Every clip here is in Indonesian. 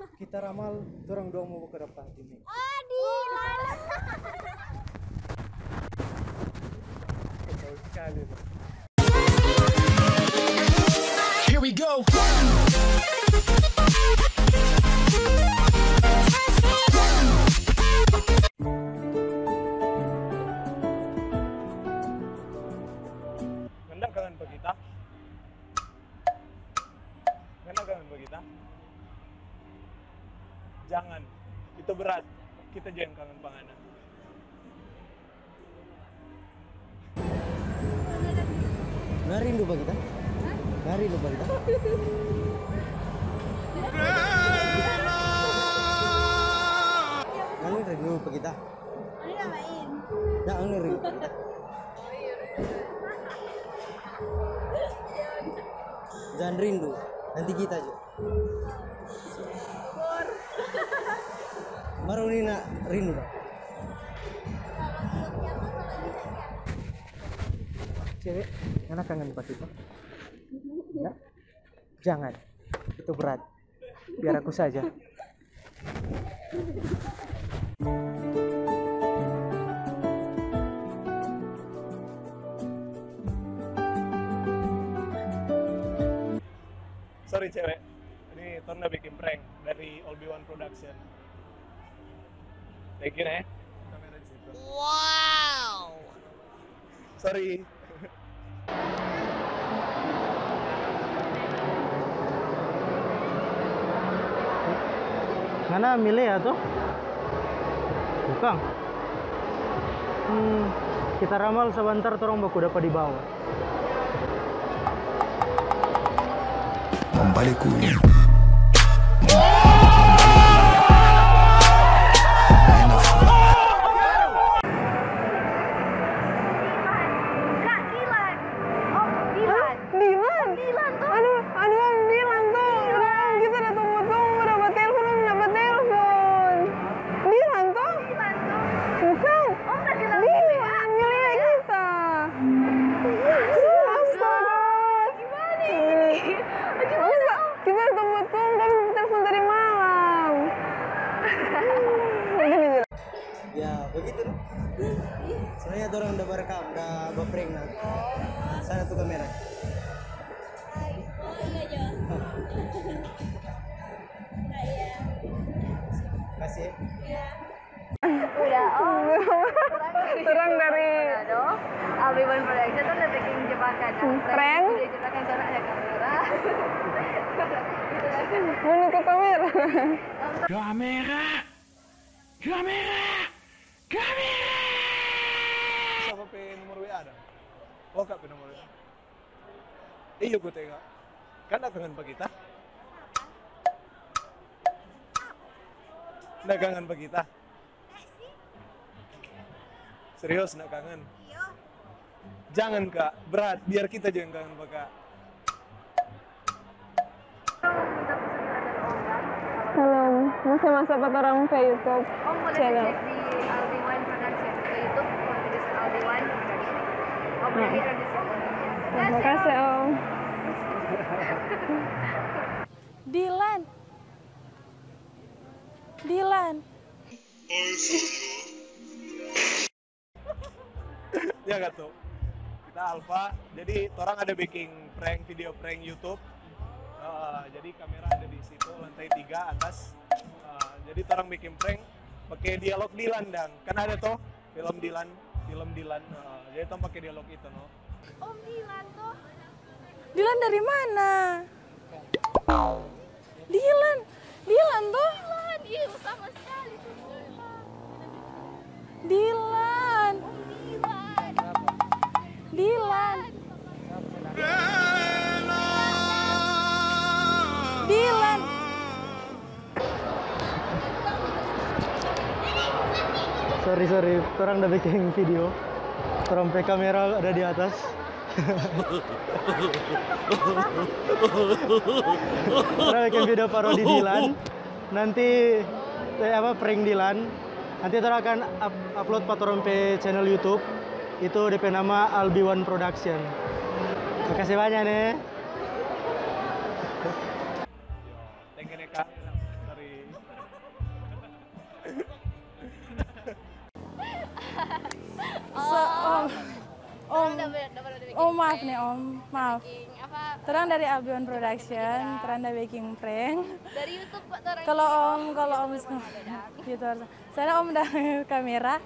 Kita ramal orang dua mau ke depan ini. Oh, Dilan. Betul sekali. Here we go. Ngendang kangen kita. Ngendang kangen kita. Jangan, itu berat. Kita jangan kangen panganan. Nggak rindu bagi kita? Nggak rindu bagi kita? Nggak rindu bagi kita? Ini ngapain? Nggak rindu bagi kita? Jangan rindu, nanti kita aja. Baru ini nak rindu Pak. Cewek, anak kangen pak kita? Enggak? Jangan, itu berat. Biar aku saja. Sorry cewek, ini Torna bikin prank dari All Be One Production. Thank you ya. Kamera di situ. Wow. Sorry. Mana milih ya tuh? Bukan. Kita ramal sebentar torong baku dapat di bawah. Membalikku. Kak Dilan. Oh, Dilan. Dilan? Dilan tuh. Aduh, Dilan tuh. Kita udah tunggu-tunggu dapat telepon, belum dapat telepon. Dilan tuh? Dilan tuh. Bukan. Oh, enggak Dilan. Dilan, milik kita. Astaga. Gimana ini? Masa kita udah tunggu-tunggu, tapi belum telepon dari malam. Gini, Ya begitu dong. Sebenarnya orang udah berekam, udah beprank nah. Sana tuh kamera. Oh, iya, Jo. Kasih ya. Udah, oh. Terang dari All Be One Production tuh udah bikin jebakan. Prank? Udah jebakan soalnya ada kamera. menutup kamera. Kamera. Kamera. Kamera. Siapa pe nomor WA ada? Oh kak pe nomor WA. Iya gue tengok. Kan nak kangen pak kita? Nak kangen pak kita? Serius nak kangen? Jangan kak, berat. Biar kita jangan kangen pak kak. Halo, masih masa orang ke YouTube Om boleh channel. cek di All Be One Production ke YouTube, kalau tulis All Be One Production. Om boleh lihat di situ. Terima kasih Om. Dilan. Dilan. Ya kak tuh. Kita Alfa. Jadi orang ada bikin prank, video prank YouTube. Jadi kamera ada di situ lantai 3 atas. Jadi orang bikin prank pakai dialog Dilan dang. Kan ada tuh film Dilan. Jadi orang pakai dialog itu no. Om Dilan tuh. Dilan dari mana? Dilan. Dilan tuh. Dilan, iya sama sekali tuh. Dilan. Dilan. Dilan. Dilan. Sorry, orang udah bikin video. Orang pe kamera ada di atas. Orang bikin video parodi Dilan. Nanti prank Dilan. Nanti orang akan upload orang pe channel YouTube. Itu DP nama All Be One Production. Makasih banyak nih. Thank you nih kak dari Om. Dapat bikin Oh maaf prank, nih Om, maaf. bikin apa? Terang dari Albion Production, terang dari Baking Prank. Dari YouTube Pak Torang. Kalau Om gitu harus. Saya Om dari kamera,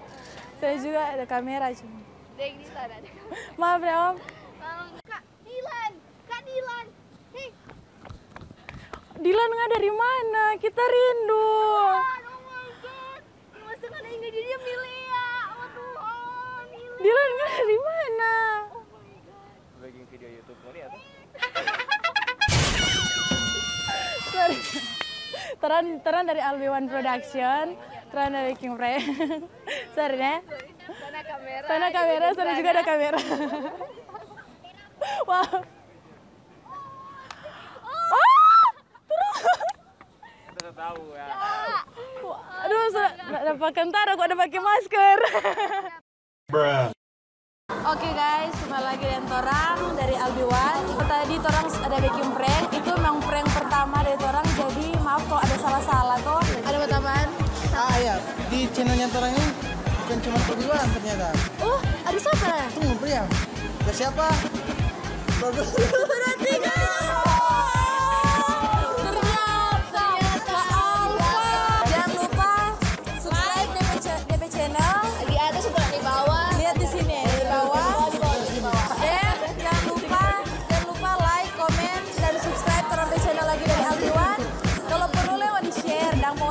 saya juga ada kamera cuma. Deng di sana. Maaf ya Om. Kak Dilan, Kak Dilan. Hei, Dilan nggak dari mana? Kita rindu. oh my god. Masa kan enggak dia Milea. Oh Tuhan, Milea. Dilan nggak dari mana? Bikin video YouTube kali atau? Sorry. Terang dari Albion Production, terang dari Baking Prank. Sorry ya. Sana kamera. Sana kamera, sana juga ada kamera. Wow. Kita tahu ya. Aduh, ada pakai kentar, aku ada pakai masker. Oke guys, kembali lagi dengan Torang dari Albiwan. Tadi Torang ada baking prank, itu memang prank pertama dari Torang. Jadi maaf kalau ada salah-salah tuh. Ada pertambahan? Iya, di channelnya Torang ini bukan cuma Albiwan ternyata. Oh, ada siapa? Tunggu Priam. Ada siapa? Berarti ternyata Kak Alfa. Jangan lupa subscribe DP channel. Di atas sebelah di bawah. Lihat di sini di bawah. Dan jangan lupa like, comment, dan subscribe Torang channel lagi dari Albiwan. Kalau perlu lewat di share dan mau